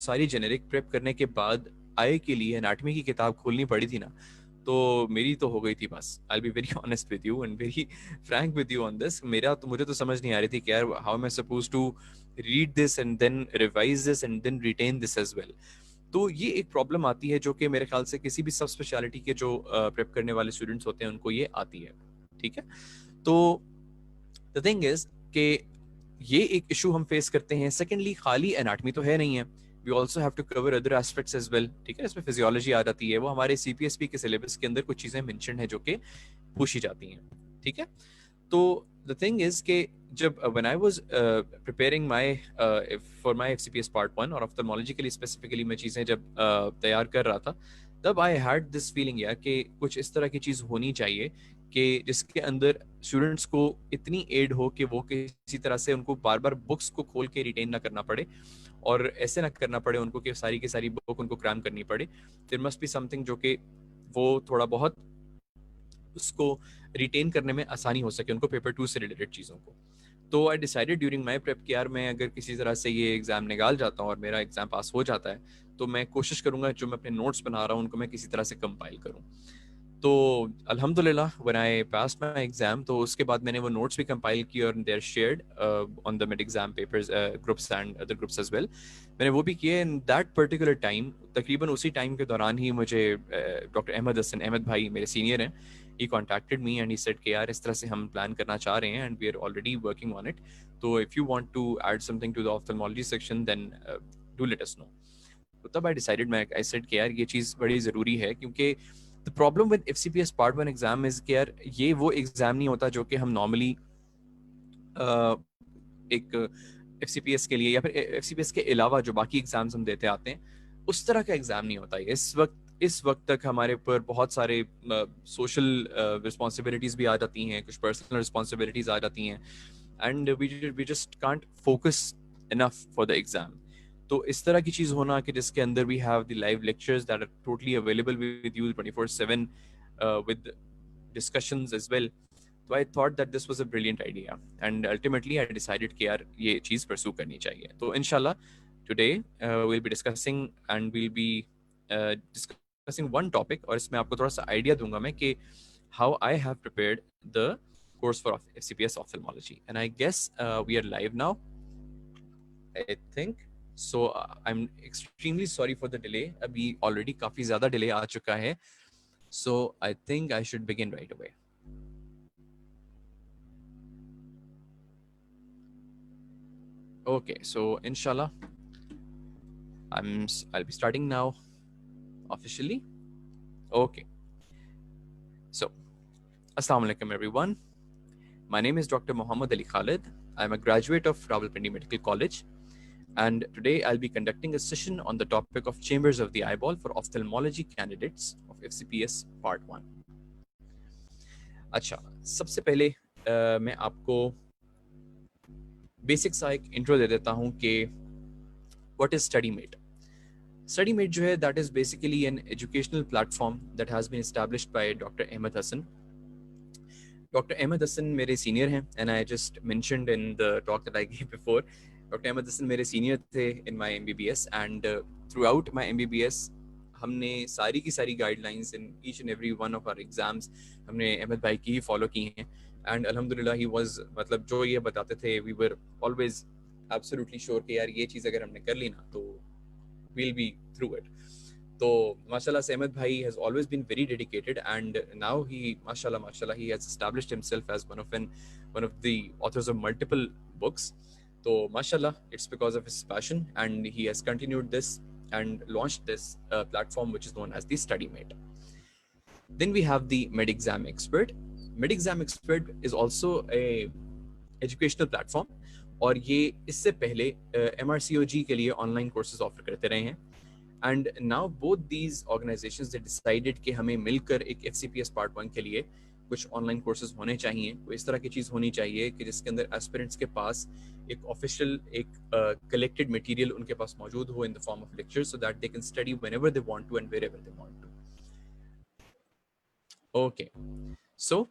सारी generic prep करने के बाद आई के लिए एनाटॉमी की किताब खोलनी पड़ी थी ना, तो मेरी तो हो गई थी बस। I be very honest with you and very frank with you on this. मेरा तो मुझे तो समझ नहीं आ रही थी कि यार how am I suppose to read this and then revise this and then retain this as well. तो ये एक प्रॉब्लम आती है जो कि मेरे ख्याल से किसी भी सब स्पेशलिटी के जो प्रेप करने वाले स्टूडेंट्स होते हैं उनको ये आती है। ठीक है, तो द थिंग इज कि ये एक इशू हम फेस करते हैं। सेकेंडली, खाली एनाटमी तो है नहीं है, we also have to cover other aspects as well. ठीक है, इसमें फिजियोलॉजी आ जाती है, वो हमारे सीपीएसपी के सिलेबस के अंदर कुछ चीजें मेंशन है जो कि पूछी जाती हैं। ठीक है, तो द थिंग इज कि जब when I was preparing my for my FCPS part 1 और ऑफ्थल्मोलॉजी के लिए स्पेसिफिकली मैं चीजें जब तैयार कर रहा था, तब आई हैड दिस फीलिंग यार कि कुछ इस तरह की चीज होनी चाहिए कि जिसके अंदर स्टूडेंट्स को इतनी एड हो कि वो किसी तरह से उनको बार बार बुक्स को खोल के रिटेन ना करना पड़े, और ऐसे ना करना पड़े उनको कि सारी की सारी बुक उनको क्रैम करनी पड़े। देयर मस्ट बी समथिंग जो कि वो थोड़ा बहुत उसको रिटेन करने में आसानी हो सके उनको, पेपर 2 से रिलेटेड चीज़ों को। तो I decided during my prep कि यार मैं अगर किसी तरह से ये एग्जाम निकाल जाता हूँ और मेरा एग्जाम पास हो जाता है, तो मैं कोशिश करूंगा जो मैं अपने नोट्स बना रहा हूँ उनको मैं किसी तरह से कंपाइल करूँ। तो अल्हम्दुलिल्लाह when I passed my exam, तो उसके बाद मैंने वो नोट्स भी कंपाइल किए और they are shared on the mid exam papers groups and other groups as well. मैंने वो भी किए इन दैट पर्टिकुलर टाइम। तकरीबन उसी टाइम के दौरान ही मुझे डॉक्टर अहमद हसन, अहमद भाई मेरे सीनियर हैं, he contacted me and he said कि यार इस तरह से हम प्लान करना चाह रहे हैं and we are already working on it, तो if you want to add something to the ophthalmology section then do let us know। तो तब I decided, मैं I said कि यार ये चीज़ बड़ी ज़रूरी है, क्योंकि the problem with FCPS Part 1 exam is कि यार ये वो एग्जाम नहीं होता जो कि हम नॉर्मली एक FCPS के लिए या फिर FCPS के अलावा जो बाकी एग्जाम्स हम देते आते हैं उस तरह का एग्जाम नहीं होता है। इस वक्त तक हमारे ऊपर बहुत सारे सोशल रिस्पॉन्सिबिलिटीज भी आ जाती हैं, कुछ पर्सनल रिस्पॉन्सिबिलिटीज आ जाती हैं, and we just can't focus enough for the exam. तो इस तरह की चीज़ होना कि जिसके अंदर we have the live lectures that are totally available with you 24/7 with discussions as well। तो I thought that this was a brilliant idea and ultimately I decided कि यार ये चीज़ परसू करनी चाहिए। तो इंशाल्लाह today we'll be discussing and we'll be discussing one topic, और इसमें आपको थोड़ा सा आइडिया दूंगा मैं कि how I have prepared the course for FCPS ophthalmology, and I guess we are live now, I think so। I'm extremely sorry for the delay, अभी already काफी ज़्यादा delay आ चुका है, so I think I should begin right away। Okay, so inshallah I'll be starting now officially। Okay, so assalamu alaikum everyone, my name is Dr. Muhammad Ali Khalid। I'm a graduate of Rawalpindi Medical College, and today I'll be conducting a session on the topic of chambers of the eyeball for ophthalmology candidates of FCPS Part 1। अच्छा, सबसे पहले मैं आपको basic सा एक intro दे देता हूँ कि व्हाट इज स्टडीमेट। स्टडीमेट जो है that is basically an educational platform that has been established by doctor Ahmed Hassan. Dr. Ahmed Hassan मेरे सीनियर हैं, and I just mentioned in the talk that I gave before, Dr. Ahmed Hassan मेरे senior थे in my MBBS, and throughout my MBBS हमने सारी की सारी guidelines in each and every one of our exams हमने अहमद भाई की ही follow की हैं, and अल्हम्दुलिल्लाह he was, मतलब जो ये बताते थे we were always absolutely sure कि यार ये चीज़ अगर हमने कर ली ना तो we'll be through it। तो माशाल्लाह से अहमद भाई has always been very dedicated, and now he mashallah he has established himself as one of the authors of multiple books। तो mashallah it's because of his passion, and he has continued this and launched this platform which is known as the StudyMate। Then we have the Med Exam Expert। Med Exam Expert is also a educational platform, और ये इससे पहले MRCOG के लिए online courses offer करते रहे हैं, and now both these organisations they decided कि हमें मिलकर एक FCPS पार्ट 1 के लिए कुछ ऑनलाइन कोर्सेज होने चाहिए। कोई इस तरह की चीज़ होनी चाहिए कि जिसके अंदर एस्पिरेंट्स के पास एक ऑफिशियल, एक कलेक्टेड मटेरियल उनके पास मौजूद हो in the form of lecture, so that they can study whenever they want to and wherever they want to. Okay, so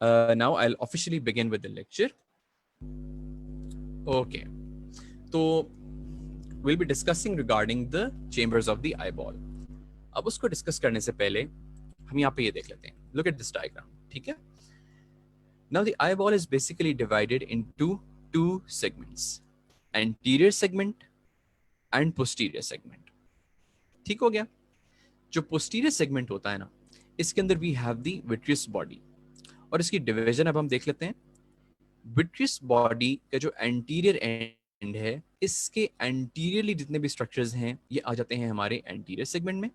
now I will officially begin with the lecture. Okay, तो we'll be discussing regarding the chambers of the eyeball. अब उसको discuss करने से पहले हम यहाँ पे ये देख लेते हैं. Look at this diagram. ठीक है? Now the eyeball is basically divided into two segments, anterior segment and posterior segment. ठीक हो गया? जो posterior segment होता है ना, इसके अंदर we have the vitreous body. और इसकी डिवीजन अब हम देख लेते हैं. vitreous body का जो anterior end है, इसके anteriorly जितने भी structures हैं, ये आ जाते हैं हमारे anterior segment में.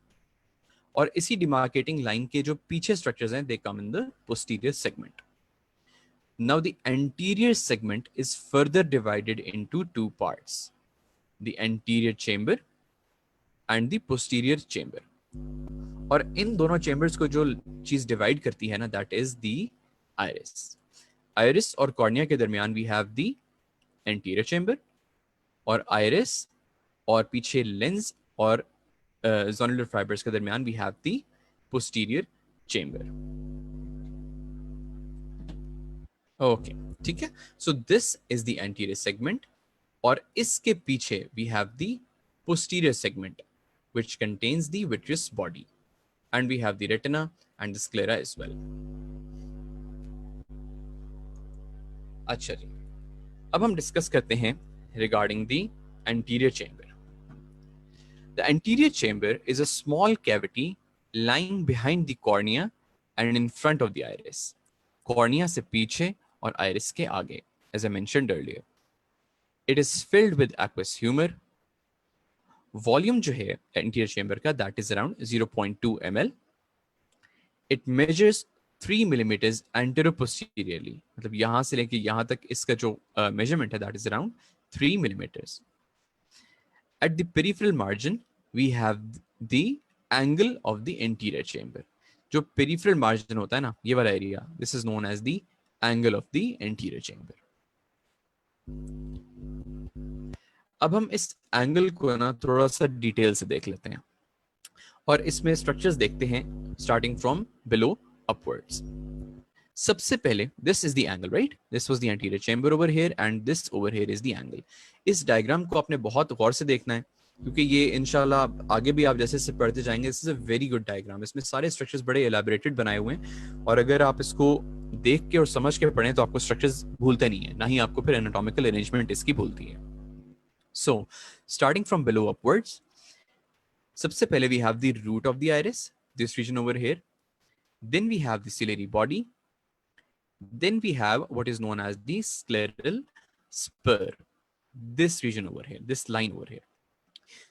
और इसी demarcating line के जो पीछे structures हैं, they come in the posterior segment. Now the anterior segment is further divided into two parts, the anterior chamber and the posterior chamber. और इन दोनों chambers को जो चीज divide करती है ना, that is the iris. Iris और cornea के दरमियान we have the anterior chamber, और iris और पीछे lens और zonular fibers के दरमियान we have the posterior chamber. Okay, ठीक है. So this is the anterior segment, और इसके पीछे we have the posterior segment, which contains the vitreous body, and we have the retina and the sclera as well. अच्छा जी, अब हम discuss करते हैं regarding the anterior chamber. The anterior chamber is a small cavity lying behind the cornea and in front of the iris. Cornea से पीछे और iris के आगे, as I mentioned earlier. It is filled with aqueous humor. Volume जो है anterior chamber का, that is around 0.2 ml. It measures 3 millimeters anteroposteriorly. मतलब यहाँ से लेके यहाँ तक इसका जो measurement है, that is around 3 millimeters. At the peripheral margin, we have the angle of the anterior chamber. जो peripheral margin होता है ना, ये वाला area, this is known as the angle of the anterior chamber. अब हम इस एंगल को ना थोड़ा सा डिटेल से देख लेते हैं, और इसमें स्ट्रक्चर्स देखते हैं स्टार्टिंग फ्रॉम बिलो अपवर्ड्स. सबसे पहले this is the angle, right? This was the anterior chamber over here and this over here is the angle. इस डायग्राम को आपने बहुत गौर से देखना है, क्योंकि ये इंशाल्लाह आगे भी आप जैसे जैसे पढ़ते जाएंगे, this is a very good diagram. इसमें सारे स्ट्रक्चर्स बड़े एलैबोरेटेड बनाए हुए हैं, और अगर आप इसको देख के और समझ के पढ़ें तो आपको स्ट्रक्चर्स भूलते नहीं है, ना ही आपको फिर एनाटॉमिकल अरेंजमेंट इसकी भूलती है. So, starting from below upwards, सबसे पहले we have the root of the iris, this region over here. Then we have the ciliary body. Then we have what is known as the scleral spur, this region over here, this line over here.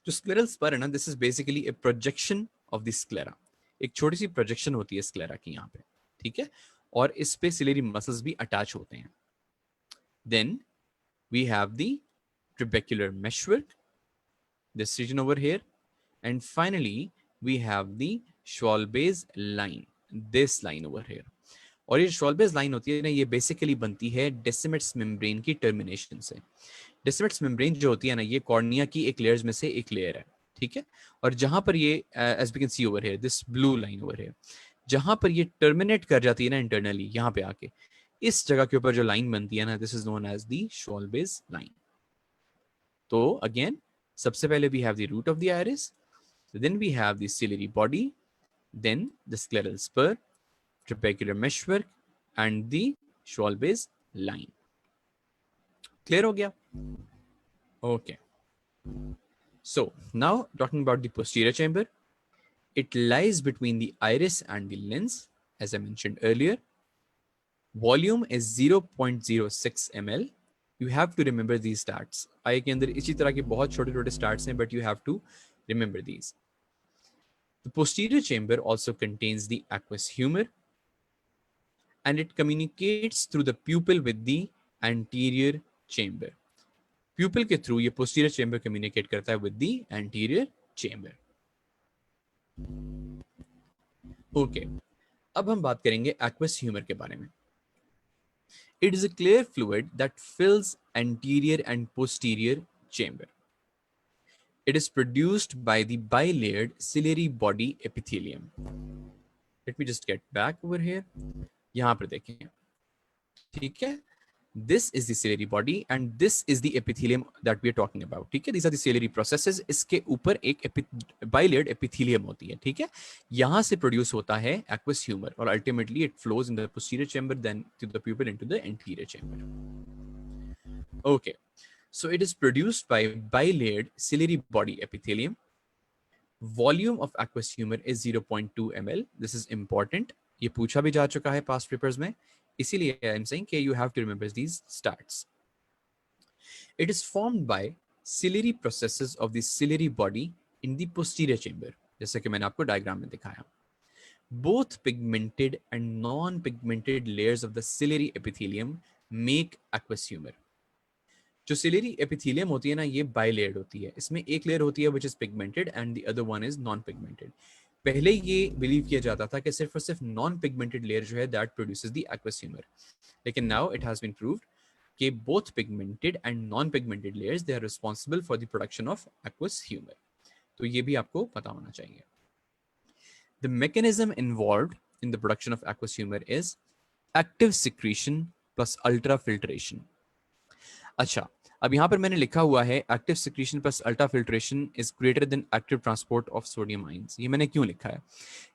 जो scleral spur है ना, this is basically a projection of the sclera. एक छोटी सी projection होती है sclera की यहाँ पे, ठीक है? और इस पे ciliary muscles भी attach होते हैं. Then we have the trabecular meshwork, this region over here, and finally we have the Schwalbe's line, this line over here. और ये Schwalbe's line होती है ना, ये बेसिकली बनती है Descemet's membrane की टर्मिनेशन से. Descemet's membrane जो होती है ना, ये कॉर्निया की एक लेयर्स में से एक लेयर है, ठीक है? और जहां पर ये as we can see over here, this blue line over here, जहां पर ये टर्मिनेट कर जाती है ना इंटरनली, यहाँ पे आके इस जगह के ऊपर जो लाइन बनती है ना, this is known as the Schwalbe's line. तो अगेन सबसे पहले we have the root of the iris, then we have the ciliary body, then the scleral spur, trabecular meshwork and the Schwalbe's line. Clear हो गया? Okay. So now talking about the posterior chamber, it lies between the iris and the lens, as I mentioned earlier. Volume is 0.06 ml. You have to remember these stats. आई के अंदर इसी तरह के बहुत छोटे छोटे stats हैं, but you have to remember these. The posterior chamber also contains the aqueous humor, and it communicates through the pupil with the anterior chamber. Pupil के through ये posterior chamber communicate करता है with the anterior chamber. Okay. अब हम बात करेंगे aqueous humor के बारे में. It is a clear fluid that fills anterior and posterior chamber. It is produced by the bilayered ciliary body epithelium. Let me just get back over here. यहाँ पर देखें, ठीक है? This is the ciliary body and this is the epithelium that we are talking about. ठीक है, these are the ciliary processes. इसके ऊपर एक bilayered epithelium होती है. ठीक है, यहाँ से produce होता है aqueous humor और ultimately it flows in the posterior chamber, then to the pupil into the anterior chamber. Okay, so it is produced by bilayered ciliary body epithelium. Volume of aqueous humor is 0.2 ml. This is important. ये पूछा भी जा चुका है past papers में. इसीलिए I am saying कि you have to remember these stats. It is formed by ciliary processes of the ciliary body in the posterior chamber. जैसे कि मैंने आपको डायग्राम में दिखाया. Both pigmented and non-pigmented layers of the ciliary epithelium make aqueous humor. जो ciliary epithelium होती है ना, ये बाइलेयर्ड होती है. इसमें एक लेयर होती है which is pigmented and the other one is non pigmented. पहले ये बिलीव किया जाता था कि सिर्फ और सिर्फ नॉन पिगमेंटेड लेयर जो है that produces the aqueous humour, लेकिन now it has been proved कि both pigmented and non pigmented layers they are responsible for the production of aqueous humour. तो ये भी आपको पता होना चाहिए. The mechanism involved in the production of aqueous humour is active secretion plus ultra filtration. अच्छा, अब यहाँ पर मैंने लिखा हुआ है active secretion plus ultra filtration is greater than active transport of sodium ions. ये मैंने क्यों लिखा है?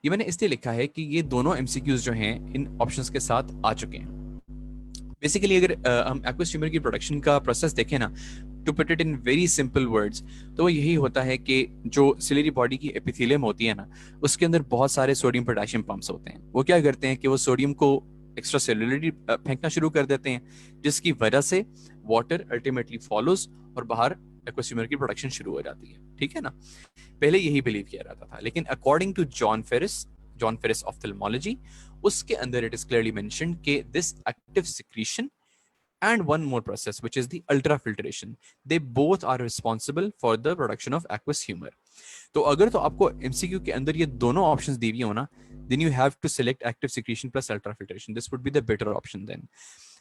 ये मैंने इसलिए लिखा है कि ये दोनों एमसीक्यूज जो हैं इन ऑप्शंस के साथ आ चुके हैं. बेसिकली अगर हम एक्वस ह्यूमर की प्रोडक्शन का प्रोसेस देखें ना, to put it in very simple words, तो यही होता है कि जो सिलेरी बॉडी की एपिथेलियम होती है ना, उसके अंदर बहुत सारे सोडियम पोटेशियम पंप्स होते हैं. वो क्या करते हैं कि वो सोडियम को एक्स्ट्रा सेलुलरली फेंकना शुरू कर देते हैं, जिसकी वजह से वाटर अल्टीमेटली फॉलोज और बाहर एक्वस ह्यूमर की प्रोडक्शन शुरू हो जाती है. ठीक है ना, पहले यही बिलीव किया जाता था, लेकिन according to John Ferris ophthalmology, उसके अंदर इट इज क्लियरली मेंशन्ड कि this active secretion and one more process which is the ultrafiltration, they both are responsible for the production of aqueous humor. तो अगर तो आपको MCQ के अंदर ये दोनों ऑप्शंस दी हुई हो ना, then you have to select active secretion plus ultrafiltration. This would be the better option then.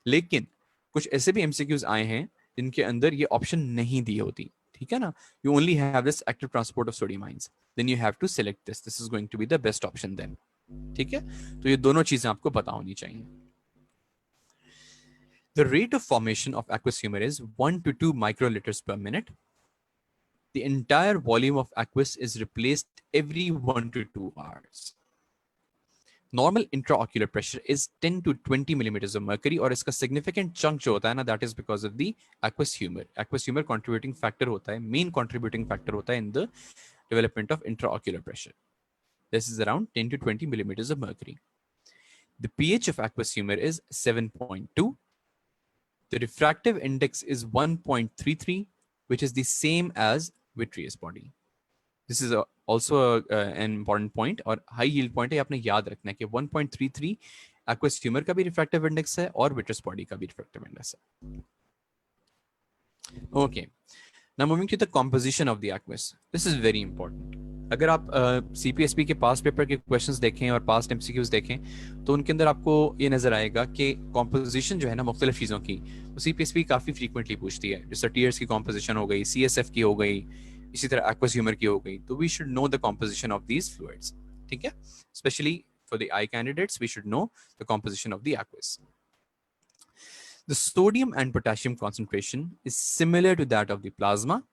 लेकिन कुछ ऐसे भी MCQs आए हैं जिनके अंदर ये ऑप्शन नहीं दी होती. ठीक है ना, you only have this active transport of sodium ions, then you have to select this. This is going to be the best option then. ठीक है, तो ये दोनों चीजें आपको पता होनी चाहिए. The rate of formation of aqueous humor is 1 to 2 microliters per minute. The entire volume of aqueous is replaced every 1 to 2 hours. Normal intraocular pressure is 10 to 20 millimeters of mercury, और इसका significant chunk जो होता है ना, that is because of the aqueous humor. Aqueous humor contributing factor होता है, main contributing factor होता है in the development of intraocular pressure. This is around 10 to 20 millimeters of mercury. The pH of aqueous humor is 7.2. The refractive index is 1.33, which is the same as vitreous body. This is also an important point और high yield point है, आपने याद रखना है कि 1.33 aqueous humor का भी refractive index है और vitreous body का भी refractive index है. Okay, now moving to the composition of the aqueous. This is very important. अगर आप CPSP के पास्ट पेपर के क्वेश्चंस देखें और पास्ट MCQs देखें, तो उनके अंदर आपको ये नजर आएगा कि कॉम्पोजिशन जो है ना मुख्तलिफ चीज़ों की, वो CPSP काफ़ी फ्रीक्वेंटली पूछती है. जैसे टीयर्स की कॉम्पोजिशन हो गई, CSF की हो गई, इसी तरह एक्वस ह्यूमर की हो गई. तो we should know the composition of these fluids. ठीक है, specially for the eye candidates we should know the composition of the aqueous. The sodium and potassium concentration is similar to that of the plasma.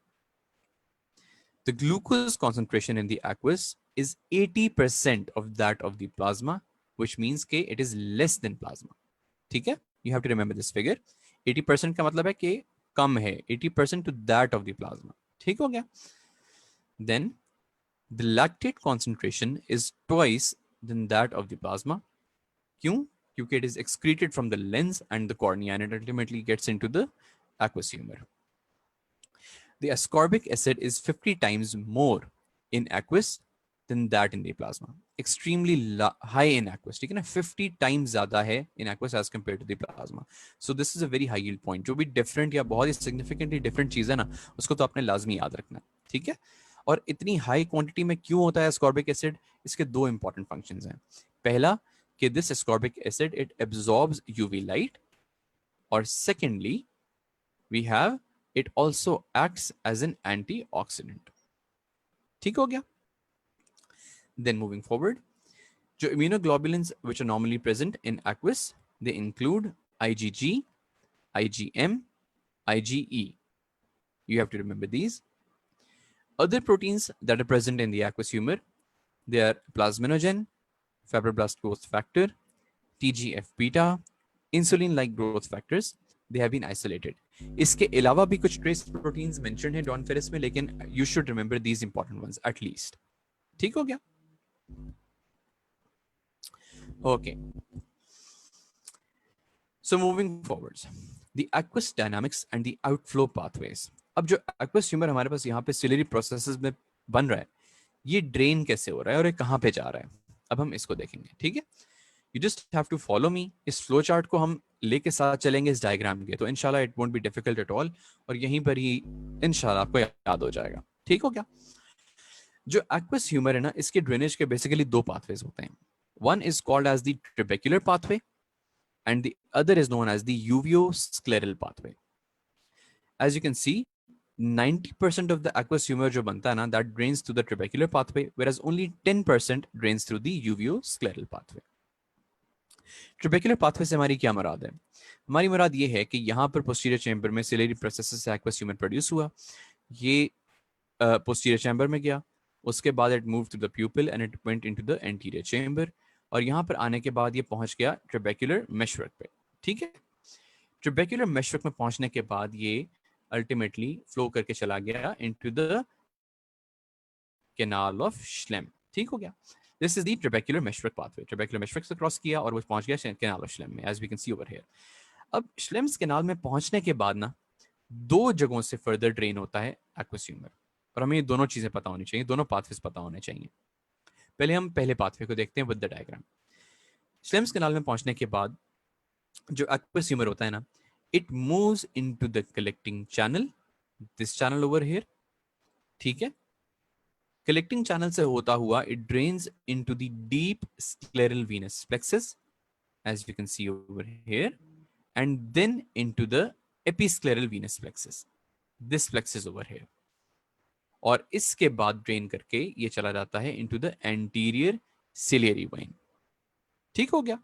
The glucose concentration in the aqueous is 80% of that of the plasma, which means कि it is less than plasma. ठीक है, you have to remember this figure. 80% का मतलब है कि कम है, 80% to that of the plasma. ठीक हो गया? Then the lactate concentration is twice than that of the plasma. क्यों? क्योंकि it is excreted from the lens and the cornea and it ultimately gets into the aqueous humor. The ascorbic acid is 50 times more in aqueous than that in the plasma. Extremely high in aqueous. ठीक है ना, 50 times ज़्यादा है in aqueous as compared to the plasma. So this is a very high yield point. जो भी different या बहुत ही significantly different चीज़ है ना, उसको तो आपने लाजमी याद रखना. ठीक है, और इतनी high quantity में क्यों होता है ascorbic acid? इसके दो important functions हैं. पहला कि this ascorbic acid it absorbs UV light, और secondly we have it also acts as an antioxidant. ठीक हो गया? Then moving forward, immunoglobulins which are normally present in aqueous, they include IgG, IgM, IgE. You have to remember these. Other proteins that are present in the aqueous humor, they are plasminogen, fibroblast growth factor, TGF beta, insulin like growth factors. They have been isolated. इसके अलावा भी कुछ trace proteins mentioned हैं Don Ferris में, लेकिन you should remember these important ones at least. ठीक हो गया? Okay. So moving forwards, the aqueous dynamics and the outflow pathways. अब जो aqueous humor हमारे पास यहाँ पे ciliary processes में बन रहा है, ये ड्रेन कैसे हो रहा है और ये कहाँ पे जा रहा है, अब हम इसको देखेंगे. ठीक है? You just have to follow me. इस फ्लो चार्ट को हम लेके साथ चलेंगे इस डायग्राम के, तो इंशाल्लाह it won't be difficult at all, और यहीं पर ही इंशाल्लाह आपको याद हो जाएगा. ठीक हो गया? जो एक्वस ह्यूमर है ना, इसके ड्रेनेज के बेसिकली दो पाथवेज होते हैं. One is called as the trabecular pathway and the other is known as the uveoscleral pathway. As you can see, 90% of the aqueous humor जो बनता है ना, that drains through the trabecular pathway, whereas only 10% drains through the uveoscleral pathway. Trabecular pathway से हमारी क्या मुराद है? हमारी मुराद ये है कि यहाँ पर posterior chamber में ciliary processes से aqueous humor produce हुआ, ये posterior chamber में गया, उसके बाद it moved to the pupil and it went into the anterior chamber, और यहाँ पर आने के बाद ये पहुंच गया ट्रिबेक्युलर मेशवर्क पे. ठीक है? ट्रिबेक्युलर मेशवर्क में पहुंचने के बाद ये अल्टीमेटली फ्लो करके चला गया into the canal of Schlemm. ठीक हो गया? This is the trabecular meshwork pathway. Trabecular meshwork से क्रॉस किया और वो पहुंच गया कैनाल ऑफ श्लेम में, as we can see over here. अब श्लेम्स कैनाल में पहुंचने के बाद ना, दो जगहों से फर्दर ड्रेन होता है एक्वस ह्यूमर, और हमें ये दोनों चीजें पता होनी चाहिए, दोनों पाथवेज पता होने चाहिए. पहले हम पहले पाथवे को देखते हैं विद द डायग्राम. श्लेम्स कैनाल में पहुंचने के बाद जो एक्वस ह्यूमर होता है ना, it moves into the collecting channel, this channel over here. ठीक है? कलेक्टिंग चैनल से होता हुआ it drains into the deep scleral venous plexus, as we can see over here, and then into the episcleral venous plexus, this plexus over here. और इसके बाद drain करके ये चला जाता है into the anterior ciliary vein. ठीक हो गया?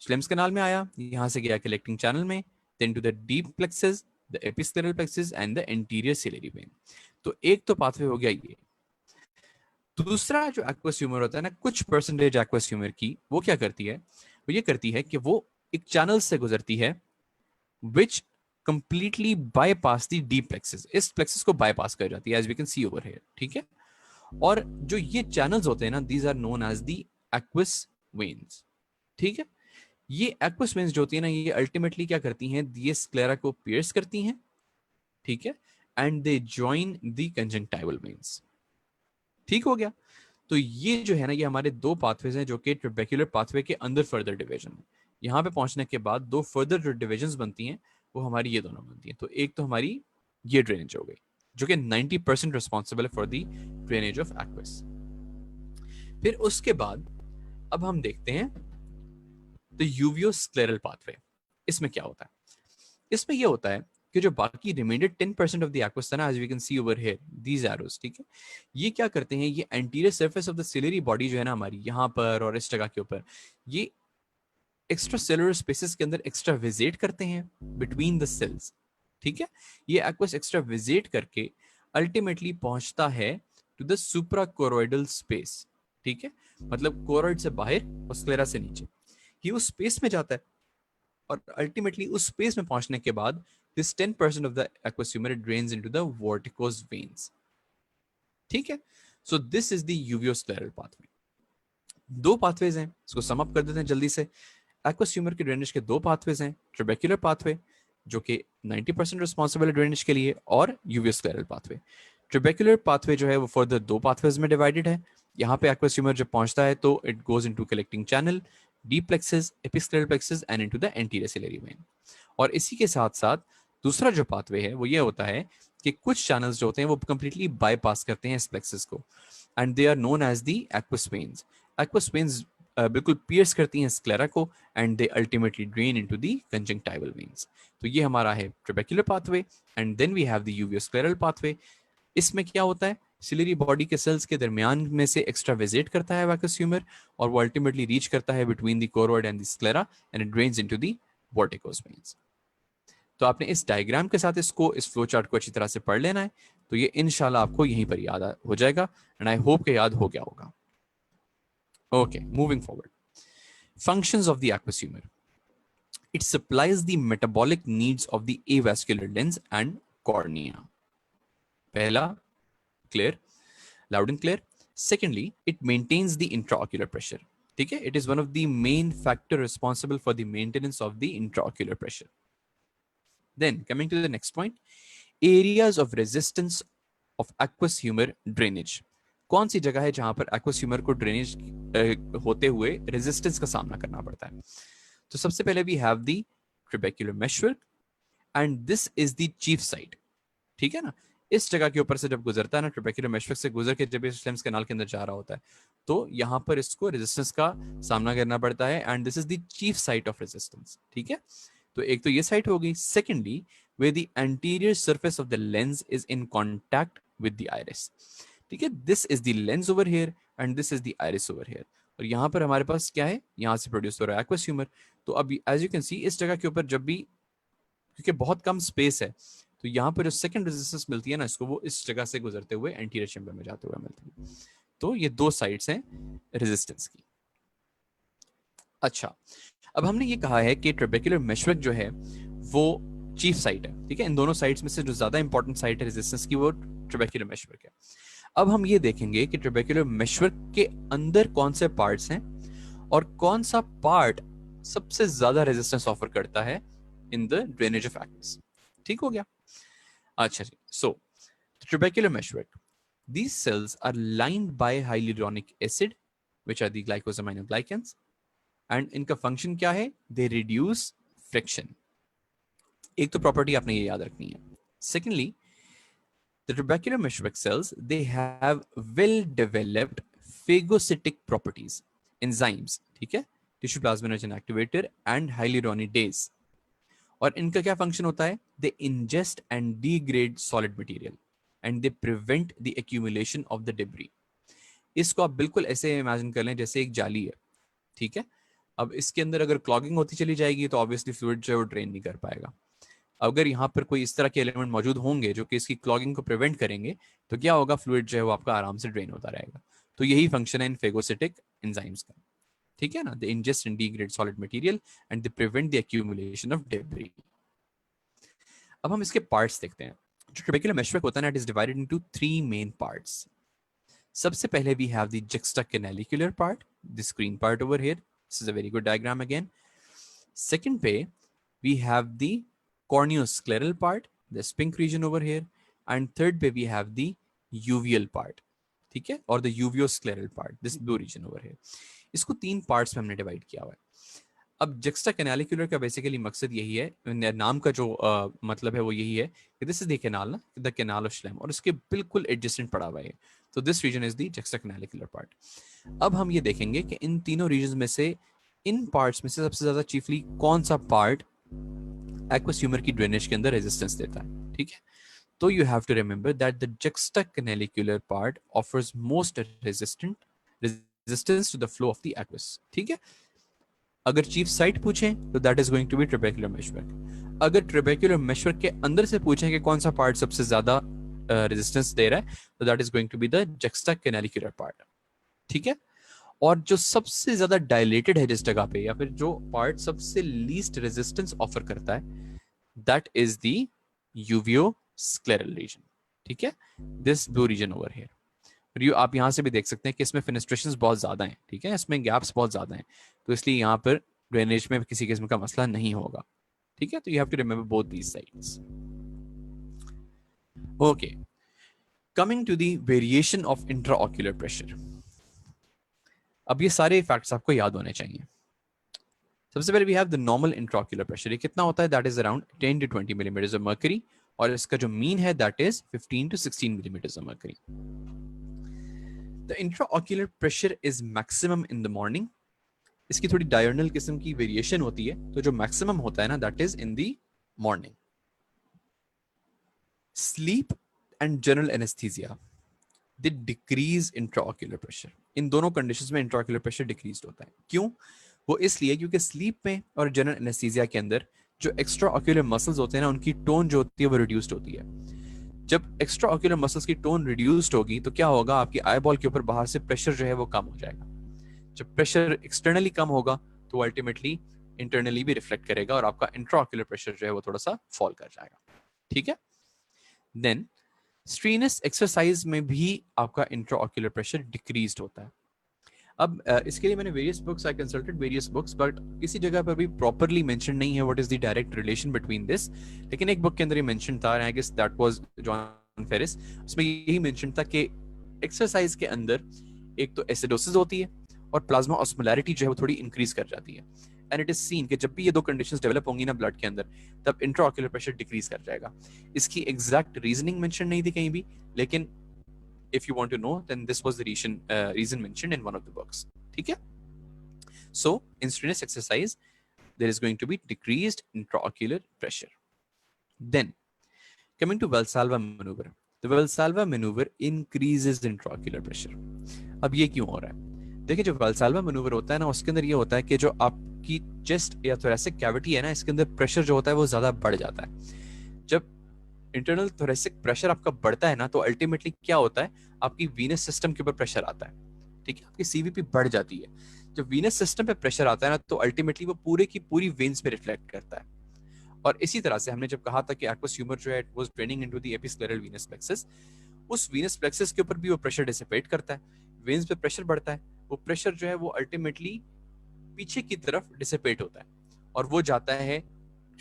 श्लेम्स कैनाल में आया, यहां से गया कलेक्टिंग चैनल में, then to the deep plexus, the episcleral plexus and the anterior ciliary vein. तो एक तो पाथवे हो गया ये. दूसरा जो एक्वस ह्यूमर होता है ना, कुछ परसेंटेज एक्वस ह्यूमर की वो क्या करती है, वो ये करती है कि वो एक चैनल से गुजरती है which completely bypass the deep plexus, इस प्लेक्सस को बाईपास कर जाती है, as we can see over here. ठीक है? और जो ये चैनल्स होते हैं ना, these are known as the aqueous veins. ठीक है? ये एक्वस वेन्स जो होती है ना, ये अल्टीमेटली क्या करती हैं, ये स्क्लेरा को पियर्स करती हैं. ठीक है? And they join the conjunctival veins. ठीक हो गया? तो ये जो है ना, ये हमारे दो पाथवेज हैं जो कि ट्रिबेक्युलर पाथवे के अंदर फर्दर डिवीजन है. यहां पे पहुंचने के बाद दो फर्दर जो डिविजन्स बनती हैं वो हमारी ये दोनों बनती हैं. तो एक तो हमारी ये ड्रेनेज हो गई जो कि 90% रिस्पॉन्सिबल है for the drainage of aqueous. फिर उसके बाद अब हम देखते हैं द यूवियोस्क्लेरल पाथवे. इसमें क्या होता है? इसमें यह होता है कि जो बाकी रिमेंडर 10% ऑफ द एक्वस था ना, as we can see over here these arrows. ठीक है? ये क्या करते हैं, ये anterior surface of the ciliary body जो है ना हमारी, यहां पर और इस जगह के ऊपर, ये एक्स्ट्रा सेलुलर स्पेसेस के अंदर एक्स्ट्रा विजिट करते हैं बिटवीन द सेल्स. ठीक है? ये एक्वस एक्स्ट्रा विजिट करके अल्टीमेटली पहुंचता है टू द सुप्राकोरोइडल स्पेस. ठीक है? मतलब कोरोइड से बाहर और स्क्लेरा से नीचे, ये उस स्पेस में जाता है, और अल्टीमेटली उस स्पेस में पहुंचने के बाद this 10% of the aqueous humour drains into the vorticose veins. ठीक है? So this is the uveoscleral pathway. दो पाथवेज हैं, इसको सम अप कर देते हैं जल्दी से. एक्वस ह्यूमर के ड्रेनेज के दो पाथवेज हैं, ट्रिबेक्युलर पाथवे जो कि 90% रिस्पॉन्सिबल है ड्रेनेज के लिए, और यूवियोस्क्लेरल पाथवे. ट्रिबेक्युलर पाथवे जो है वो फर्दर दो पाथवेज में डिवाइडेड है. यहाँ पे एक्वस ह्यूमर जब पहुंचता है तो it goes into collecting channel, deep plexus, episcleral plexus and into the anterior ciliary vein. और इसी के साथ साथ दूसरा जो पाथवे है वो ये होता है कि कुछ चैनल्स जो होते हैं वो कंप्लीटली बाईपास करते हैं इस प्लेक्सस को, and they are known as the aqueous veins. Aqueous veins बिल्कुल पियर्स करती हैं स्क्लेरा को, and they ultimately drain into the conjunctival veins. तो ये हमारा है trabecular pathway, and then we have the uveoscleral pathway. इसमें क्या होता है, सिलियरी बॉडी के सेल्स के दरमियान में से एक्स्ट्रा विजिट करता है एक्वस ह्यूमर, और वो अल्टीमेटली रीच करता है between the choroid and the sclera, and it drains into the vorticose veins. तो आपने इस डायग्राम के साथ इसको, इस फ्लो चार्ट को अच्छी तरह से पढ़ लेना है, तो ये इंशाल्लाह आपको यहीं पर याद हो जाएगा, एंड आई होप के याद हो गया होगा. Okay, moving forward. Functions of the aqueous humour. It supplies the metabolic needs of the avascular lens and cornea. पहला, clear, loud and clear. Secondly, it maintains the intraocular pressure. ठीक है, it is one of the main factor responsible for the maintenance of the intraocular pressure. Then coming to the next point, areas of resistance of aqueous humor drainage. कौन सी जगह है जहां पर aqueous humor को drainage होते हुए resistance का सामना करना पड़ता है? तो सबसे पहले we have the trabecular meshwork, and this is the chief site. ठीक है ना, इस जगह के ऊपर से जब गुजरता है ना, ट्रेबेक्युलर मेशवर्क से गुजर के जब इस लेंस कैनाल के अंदर जा रहा होता है, तो यहां पर इसको रेजिस्टेंस का सामना करना पड़ता है, and this is the chief site of resistance. ठीक है, तो एक तो ये साइट हो गई. Secondly, where the anterior surface of the lens is in contact with the iris. ठीक है, this is the lens over here and this is the iris over here. और यहाँ पर हमारे पास क्या है, यहाँ से प्रोड्यूस हो रहा है aqueous humor. तो अब एज यू कैन सी, इस जगह के ऊपर जब भी, क्योंकि बहुत कम स्पेस है, तो यहाँ पर जो सेकंड रेजिस्टेंस मिलती है ना इसको, वो इस जगह से गुजरते हुए एंटीरियर चेंबर में जाते हुए मिलती है. तो ये दो साइड्स हैं रेजिस्टेंस की. अच्छा, अब हमने ये कहा है कि ट्रेबेक्युलर मेशवर्क जो है वो चीफ साइट है. ठीक है, इन दोनों साइट्स में से जो ज्यादा इंपॉर्टेंट साइट है रेजिस्टेंस की, वो ट्रेबेक्युलर मेशवर्क है. अब हम ये देखेंगे कि ट्रेबेक्युलर मेशवर्क के अंदर कौन से पार्ट्स हैं और कौन सा पार्ट सबसे ज्यादा रेजिस्टेंस ऑफर करता है in the drainage of aqueous. ठीक हो गया. अच्छा जी, सो ट्रेबेक्युलर meshwork, these cells are lined by hyaluronic acid which are the glycosaminoglycans, and इनका फंक्शन क्या है, they reduce friction. एक तो प्रॉपर्टी आपने ये याद रखनी है. Secondly, the trabecular meshwork cells, they have well developed phagocytic properties, enzymes, ठीक है, tissue plasminogen activator and hyaluronidase. और इनका क्या फंक्शन होता है, they ingest and degrade solid material and they prevent the accumulation of the debris. इसको आप बिल्कुल ऐसे इमेजिन कर लें जैसे एक जाली है. ठीक है, अब इसके अंदर अगर क्लॉगिंग होती चली जाएगी तो ऑब्वियसली फ्लूइड जो है वो ड्रेन नहीं कर पाएगा. अगर यहाँ पर कोई इस तरह के एलिमेंट मौजूद होंगे जो कि इसकी क्लॉगिंग को प्रिवेंट करेंगे, तो क्या होगा, फ्लूइड जो है वो आपका आराम से ड्रेन होता रहेगा. तो यही फंक्शन है इन फेगोसिटिक एंजाइम्स का. ठीक है ना, they ingest and degrade solid material and they prevent the accumulation of debris. अब हम इसके पार्ट्स देखते हैं. जो ट्रेबेक्युलर मेशवर्क होता है ना, it is divided into 3 main parts. सबसे पहले we have the juxtacanalicular part, this green part over here. This is a very good diagram again. Second पे we have the corneoscleral part, this pink region over here, and third पे we have the uveal part, ठीक है, और the uveoscleral part, this blue region over here. इसको 3 parts में हमने divide किया हुआ है. अब juxtacanalicular का बेसिकली मकसद यही है, नाम का जो मतलब है वो यही है कि दिस इज द कैनाल ना, द कैनाल ऑफ श्लेम, और इसके बिल्कुल एडजेसेंट पड़ा हुआ है. तो this region is the juxtacanalicular part. अब हम ये देखेंगे कि इन तीनों रीजन में से, इन पार्ट्स में से सबसे ज्यादा चीफली कौन सा पार्ट एक्वस ह्यूमर की ड्रेनेज के अंदर रेजिस्टेंस देता है. ठीक है, तो you have to remember that the juxtacanalicular part offers most resistance to the flow of the aqueous. ठीक है, अगर चीफ साइट पूछें तो that is going to be trabecular meshwork. अगर ट्रेबेक्युलर मेशवर्क के अंदर से पूछें कि कौन सा पार्ट सबसे ज्यादा रेजिस्टेंस दे रहा है, तो that is going to be the juxtacanalicular part. ठीक है, और जो सबसे ज्यादा डायलेटेड है जिस जगह पे, या फिर जो पार्ट सबसे लीस्ट रेजिस्टेंस ऑफर करता है, that is the uveoscleral region. ठीक है, this blue region over here. आप यहां से भी देख सकते हैं कि इसमें फेनेस्ट्रेशंस बहुत ज्यादा हैं. ठीक है, इसमें गैप्स बहुत ज्यादा हैं, तो इसलिए यहाँ पर ड्रेनेज में किसी किस्म का मसला नहीं होगा. ठीक है, तो you have to remember both these sides. Okay, coming to the variation of intraocular pressure. अब ये सारे फैक्ट्स आपको याद होने चाहिए. सबसे पहले we have the normal intraocular pressure. ये कितना होता है, that is around 10 to 20 millimetre of mercury, और इसका जो मीन है that is 15 to 16 millimetre of mercury. The intraocular pressure is maximum in the morning. इसकी थोड़ी डायगोनल किस्म की वेरिएशन होती है, तो जो मैक्सिमम होता है ना, that is in the morning. Sleep and general anaesthesia, they decrease intraocular pressure. इन दोनों कंडीशंस में इंट्राओक्यूलर प्रेशर डिक्रीज होता है. क्यों? वो इसलिए क्योंकि स्लीप में और जनरल एनेस्थीसिया के अंदर जो एक्स्ट्रा ऑक्यूलर मसल्स होते हैं ना, उनकी टोन जो होती है वो रिड्यूस्ड होती है। जब एक्स्ट्रा ऑक्यूलर मसल्स की टोन रिड्यूस्ड होगी तो क्या होगा, आपकी आई बॉल के ऊपर बाहर से प्रेशर जो है वो कम हो जाएगा। जब प्रेशर एक्सटर्नली कम होगा तो अल्टीमेटली इंटरनली भी रिफ्लेक्ट करेगा और आपका इंट्राऑक्यूलर प्रेशर जो है वो थोड़ा सा फॉल कर जाएगा। ठीक है। देन स्ट्रीनस एक्सरसाइज में भी आपका इंट्राऑक्यूलर प्रेशर डिक्रीज होता है। अब इसके लिए मैंने various books, I consulted various books, but किसी जगह पर भी प्रॉपरली मेंशन नहीं है what is the direct relation between this. लेकिन एक बुक के अंदर ये मेंशन था, I guess that was John Ferris, उसमें यही मेंशन था कि एक्सरसाइज के अंदर एक तो एसिडोसिस होती है और प्लाज्मा ऑस्मोलैरिटी जो है वो थोड़ी इंक्रीज कर जाती है। एंड इट इज सीन कि जब भी ये दो कंडीशंस डेवलप होंगी ना ब्लड के अंदर, तब इंट्राऑक्यूलर प्रेशर डिक्रीज कर जाएगा। इसकी एग्जैक्ट रीजनिंग मेंशन नहीं थी कहीं भी, लेकिन if you want to know, then this was the reason mentioned in one of the books. ठीक है? So in strenuous exercise there is going to be decreased intraocular pressure. Then coming to Valsalva maneuver, the Valsalva maneuver increases intraocular pressure. अब ये क्यों हो रहा है? देखिए, जो Valsalva maneuver होता है ना, उसके अंदर ये होता है कि जो आपकी चेस्ट या thoracic cavity है ना, इसके अंदर प्रेशर जो होता है वो ज्यादा बढ़ जाता है। जब इंटरनल थोरेसिक प्रेशर आपका बढ़ता है ना, तो अल्टीमेटली क्या होता है, आपकी वीनस सिस्टम के ऊपर प्रेशर आता है। ठीक है, आपकी सीवीपी बढ़ जाती है। जब वीनस सिस्टम पे प्रेशर आता है ना, तो अल्टीमेटली वो पूरे की पूरी वेन्स पे रिफ्लेक्ट करता है। और इसी तरह से हमने जब कहा था कि एक्वस ह्यूमर जो है it was draining into the episcleral venous plexus, उस वीनस प्लेक्सस के ऊपर भी वो प्रेशर डिसिपेट करता है। वेन्स पे प्रेशर बढ़ता है, वो प्रेशर जो है वो अल्टीमेटली पीछे की तरफ डिसिपेट होता है और वो जाता है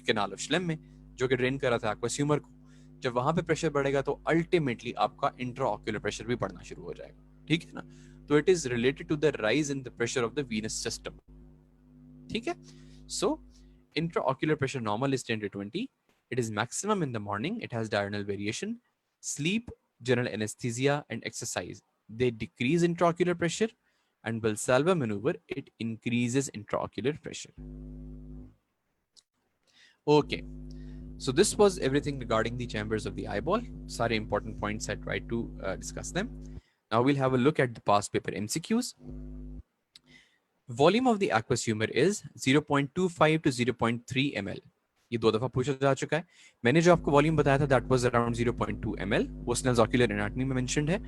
कैनाल ऑफ श्लेम में, जो कि ड्रेन कर रहा था एक्वस ह्यूमर को। जब वहां पे प्रेशर बढ़ेगा तो अल्टीमेटली आपका इंट्राऑक्यूलर प्रेशर भी बढ़ना शुरू हो जाएगा। ठीक है ना? तो it is related to the rise in the pressure of the venous system. ठीक है। So intraocular pressure normal is 10 to 20. It is maximum in the morning. It has diurnal variation. Sleep, general anesthesia, and exercise, they decrease intraocular pressure. And Valsalva maneuver, it increases intraocular pressure. Okay. So this was everything regarding the chambers of the eyeball. Sorry, important points I tried to discuss them. Now we'll have a look at the past paper MCQs. Volume of the aqueous humor is 0.25 to 0.3 ml. ये दो दफा पूछा जा चुका है। मैंने जो आपको वॉल्यूम बताया था दैट वाज अराउंड 0.2 ml, वो स्नेल्स ऑक्यूलर एनाटॉमी में मेंशन्ड है।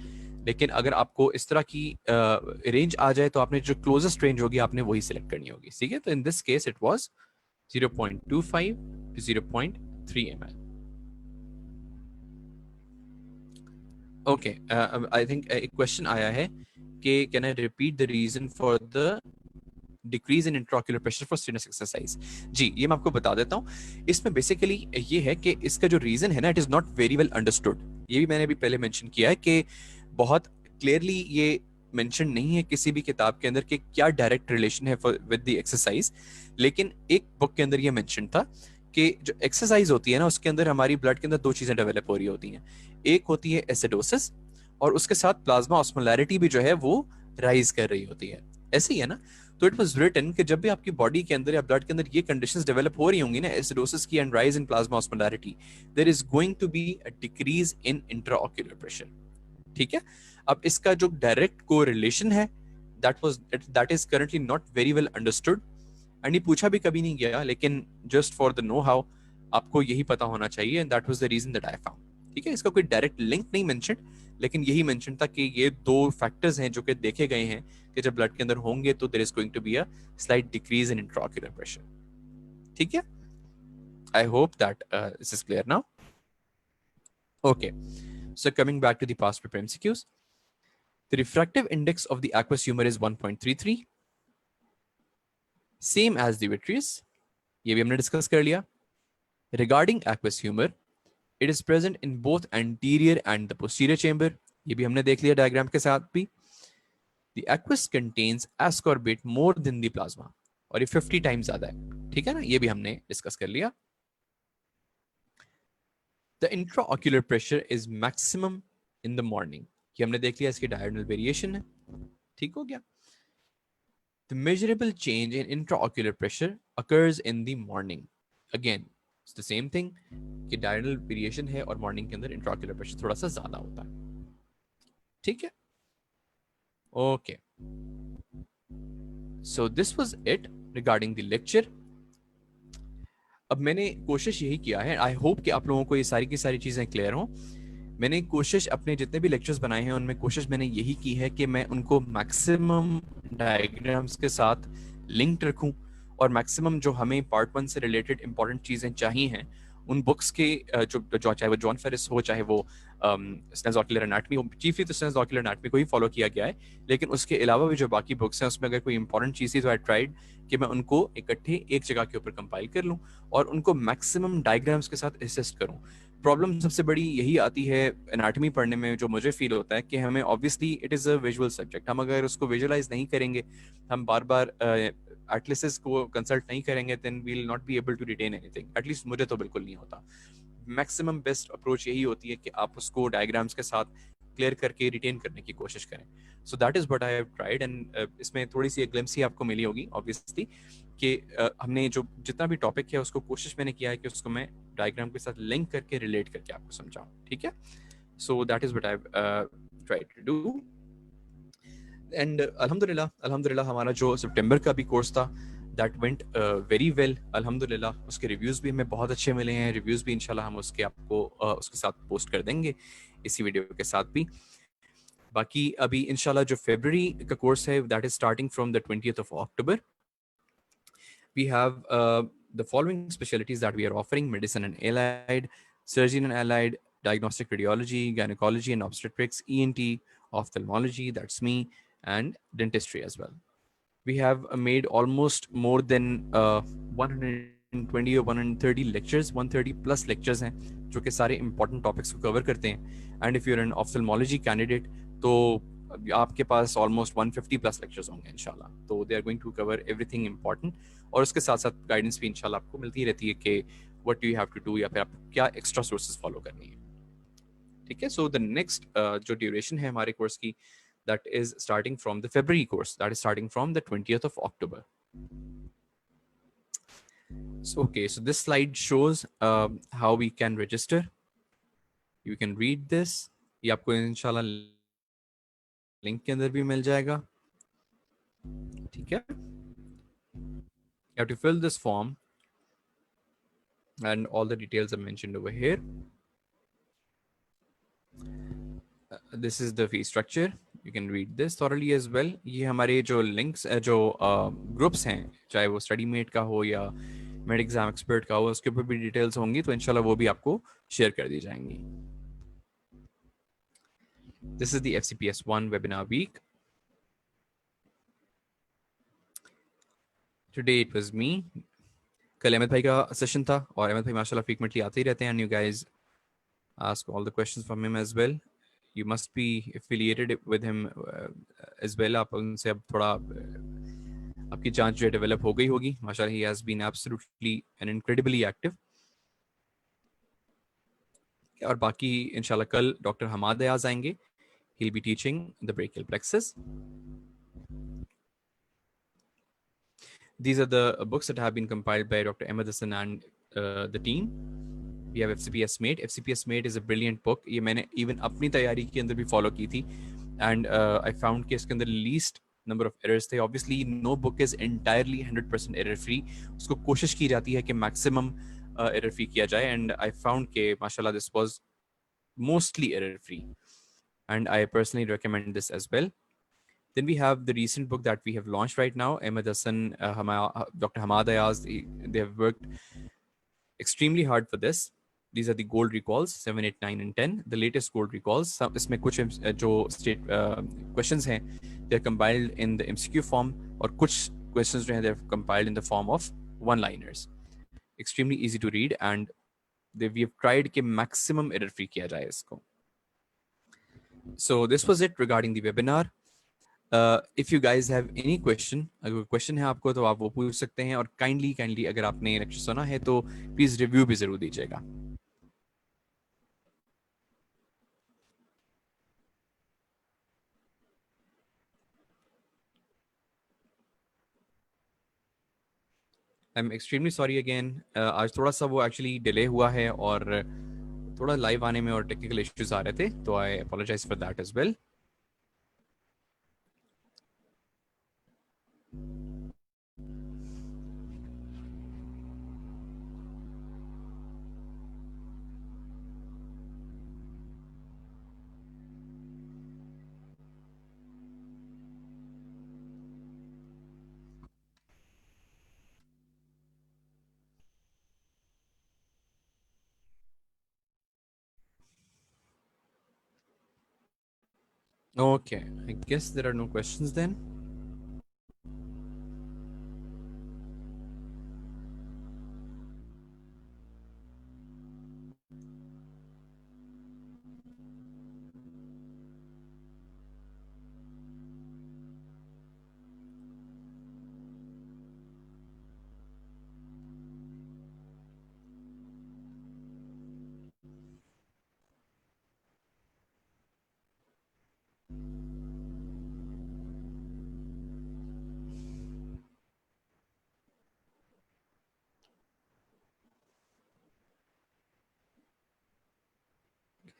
लेकिन अगर आपको इस तरह की रेंज आ जाए तो आपने जो क्लोजेस्ट रेंज होगी आपने वही सिलेक्ट करनी होगी। ठीक है, तो in this case it was 0.25 to 0.3 ml. Okay, I think एक क्वेश्चन आया है कि can I repeat the reason for the decrease in intraocular pressure for strenuous exercise. जी, ये मैं आपको बता देता हूँ। इसमें बेसिकली ये है कि इसका जो रीजन है ना, it is not very well understood. ये भी मैंने अभी पहले मेंशन किया है कि बहुत क्लियरली ये मेंशन नहीं है किसी भी किताब के अंदर कि क्या डायरेक्ट रिलेशन है विद द एक्सरसाइज। लेकिन एक बुक के अंदर ये मेंशन था कि जो एक्सरसाइज होती है ना, उसके अंदर हमारी ब्लड के अंदर दो चीजें डेवलप हो रही होती हैं। एक होती है एसिडोसिस और उसके साथ प्लाज्मा ऑस्मोलैरिटी भी जो है वो राइज कर रही होती है। ऐसे ही है ना? तो इट वाज रिटन कि जब भी आपकी बॉडी के अंदर या ब्लड के अंदर ये कंडीशंस डेवलप हो रही होंगी ना, एसिडोसिस की and rise in plasma osmolarity, there is going to be a decrease in intraocular pressure. ठीक है। अब इसका जो डायरेक्ट कोरिलेशन है that is currently not very well understood and ये पूछा भी कभी नहीं गया, लेकिन just for the know how आपको यही पता होना चाहिए and that was the reason that I found. ठीक है, इसका कोई डायरेक्ट लिंक नहीं मेंशन, लेकिन यही मेंशन था कि ये दो फैक्टर्स हैं जो कि देखे गए हैं कि जब ब्लड के अंदर होंगे तो there is going to be a slight decrease in intraocular pressure. ठीक है, I hope that this is clear now. Okay, so coming back to the past paper MCQs, the refractive index of the aqueous humor is 1.33, same as the vitreous, ये भी हमने discuss कर लिया। Regarding aqueous humor, it is present in both anterior and the posterior chamber, ये भी हमने देख लिया डायग्राम के साथ भी। The aqueous contains ascorbate more than the plasma, और ये 50 टाइम्स ज्यादा है। ठीक है ना, ये भी हमने डिस्कस कर लिया। The intraocular pressure is maximum in the morning, ये हमने देख लिया, इसकी डायगोनल वेरिएशन है। ठीक हो गया। The measurable change in intraocular pressure occurs in the morning. Again, it's the same thing कि diurnal variation है और morning के अंदर intraocular pressure थोड़ा सा ज्यादा होता है। ठीक है? Okay. So this was it regarding the lecture. अब मैंने कोशिश यही किया है, आई होप कि आप लोगों को ये सारी की सारी चीज़ें क्लियर हों। मैंने कोशिश अपने जितने भी लेक्चर्स बनाए हैं उनमें कोशिश मैंने यही की है कि मैं उनको मैक्सिमम डायग्राम्स के साथ लिंक्ड रखूं, और मैक्सिमम जो हमें पार्ट वन से रिलेटेड इंपॉर्टेंट चीज़ें चाहिए हैं उन बुक्स के जो चाहे वो जॉन फेरिस हो, चाहे वो स्नेल्स ऑक्यूलर एनाटमी हो, चीफली तो स्नेल्स ऑक्यूलर एनाटमी को ही फॉलो किया गया है, लेकिन उसके अलावा भी जो बाकी बुक्स हैं उसमें अगर कोई इंपॉर्टेंट चीज़ थी तो आई ट्राइड कि मैं उनको इकट्ठे एक जगह के ऊपर कंपाइल कर लूँ और उनको मैक्सिमम डायग्राम्स के साथ असिस्ट करूँ। प्रॉब्लम सबसे बड़ी यही आती है एनाटॉमी पढ़ने में, जो मुझे फील होता है कि हमें obviously it is a visual subject, हम अगर उसको विजुअलाइज नहीं करेंगे, हम बार बार एटलिसिस को कंसल्ट नहीं करेंगे, then we will not be able to retain anything. At least मुझे तो बिल्कुल नहीं होता। मैक्सिमम बेस्ट अप्रोच यही होती है कि आप उसको डायग्राम्स के साथ क्लियर करके रिटेन करने की कोशिश करें। सो that is what I have tried, and इसमें थोड़ी सी एक ग्लिम्स ही आपको मिली होगी ऑब्वियसली कि हमने जो जितना भी टॉपिक है उसको कोशिश मैंने किया है कि उसको मैं डायग्राम के साथ लिंक करके रिलेट करके आपको समझाऊं, ठीक है। So that is what I have tried to do. And अल्हम्दुलिल्लाह अल्हम्दुलिल्लाह हमारा जो सितंबर का भी कोर्स था दैट वेंट वेरी वेल अल्हम्दुलिल्लाह। उसके रिव्यूज़ भी हमें बहुत अच्छे मिले हैं। रिव्यूज़ भी इंशाल्लाह हम उसके आपको उसके साथ पोस्ट कर देंगे इसी वीडियो के साथ भी। बाकी अभी इंशाल्लाह जो फरवरी का कोर्स है that is starting from the 20th of October. We have the following specialties that we are offering: medicine and allied, surgery and allied, diagnostic radiology, gynecology and obstetrics, ENT, ophthalmology, that's me, and dentistry as well. We have made almost more than 120 or 130 lectures, 130 plus lectures हैं जो कि सारे important topics को cover करते हैं। And if you're an ophthalmology candidate तो आपके पास almost 150 plus lectures होंगे इंशाल्लाह। तो they are going to cover everything important, और उसके साथ साथ guidance भी इंशाल्लाह आपको मिलती रहती है कि what do you have to do, या फिर आप क्या extra sources follow करनी है, ठीक है। So the next जो duration है हमारे course की, that is starting from the February course, that is starting from the 20th of October. So, okay, so this slide shows how we can register. You can read this. ये आपको इंशाल्लाह link के अंदर भी मिल जाएगा, ठीक है। You have to fill this form and all the details are mentioned over here. This is the fee structure. You can read this thoroughly as well. ये हमारे जो links जो groups हैं, चाहे वो StudyMate का हो या मेड एग्जाम एक्सपर्ट का हो, उसके ऊपर भी डिटेल्स होंगी, तो इंशाल्लाह वो भी आपको शेयर कर दी जाएंगी। This is the FCPS1 webinar week. Today it was me. कल अहमद भाई का सेशन था, और अहमद भाई माशाल्लाह फ्रीक्वेंटली आते ही रहते हैं, and you guys ask all the questions from him as well. You must be affiliated with him as well. आप उनसे अब थोड़ा आपकी जांच जो है डेवलप हो गई होगी माशाल्लाह। He has been absolutely and incredibly active. और बाकी इंशाल्लाह कल डॉक्टर हमाद अयाज आएंगे। He'll be teaching the brachial plexus. These are the books that have been compiled by Dr. Ahmed Hassan and the team. We have FCPS Mate. FCPS Mate is a brilliant book. ये मैंने even अपनी तैयारी के अंदर भी follow की थी, and I found कि इसके अंदर least number of errors थे। Obviously, no book is entirely 100% error free. उसको कोशिश की जाती है कि maximum error free किया जाए, and I found कि माशाल्लाह this was mostly error free, and I personally recommend this as well. Then we have the recent book that we have launched right now, Ahmed Hassan, Dr. Hamad Ayaz. They have worked extremely hard for this. These are the gold recalls 7, 8, 9 and 10, the latest gold recalls. इसमें कुछ जो state questions हैं, they're compiled in the MCQ form, और कुछ questions जो हैं they're compiled in the form of one-liners. Extremely easy to read, and we have tried कि maximum error free किया जाए इसको. So this was it regarding the webinar. If you guys have any question, अगर question है आपको तो आप वो पूछ सकते हैं, और काइंडली अगर आपने लेक्चर सुना है तो प्लीज रिव्यू भी जरूर दीजिएगा। I am extremely sorry again, आज थोड़ा सा वो एक्चुअली डिले हुआ है, और थोड़ा लाइव आने में और टेक्निकल इश्यूज आ रहे थे, तो I apologise for that as well. Okay, I guess there are no questions then.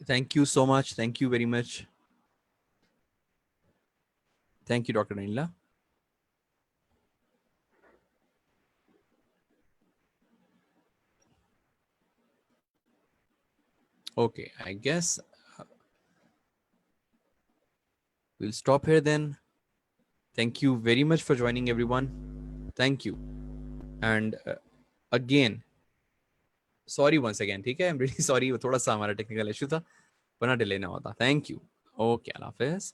Thank you so much. Thank you very much. Thank you, Dr. Anila. Okay, I guess we'll stop here then. Thank you very much for joining, everyone. Thank you. And again, sorry once again, ठीक है, I am really sorry, थोड़ा सा हमारा technical issue था, वरना delay ना होता. Thank you. Okay, Allah Hafiz.